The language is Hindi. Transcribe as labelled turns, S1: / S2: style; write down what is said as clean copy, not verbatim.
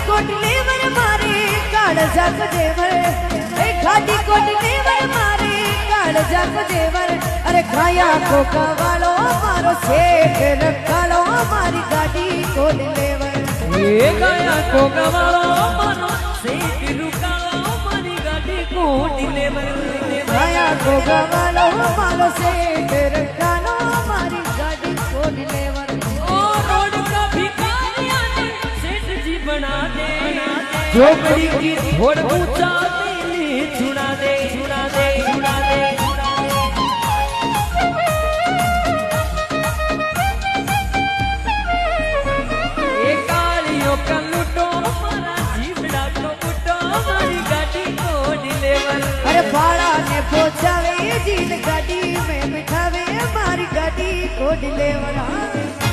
S1: कोट लेवर मारे काल जग देवर गाड़ी कोट लेवर मारे काल जग देवर अरे खाया को कवालो मारो सेठ रखालो मारी गाड़ी कोट लेवर
S2: ये गाया को कवालो मारो सेठ रुकालो मारी गाड़ी कोट लेवर
S1: खाया को कवालो मारो सेठ रखालो मारी गाड़ी कोट लेवर
S2: ओ रोड का भिखारिया ने सेठ जी बना दे झोपड़ी की थोड़ ऊंचा छुड़ा दे छुड़ा दे छुड़ा दे ये कालियों का लूटो हमारा जीवड़ा को लूटो हमारी गाड़ी को डिलीवर
S1: अरे भाड़ा ने पहुंचावे जीत गाड़ी में बिठावे हमारी गाड़ी को डिलीवर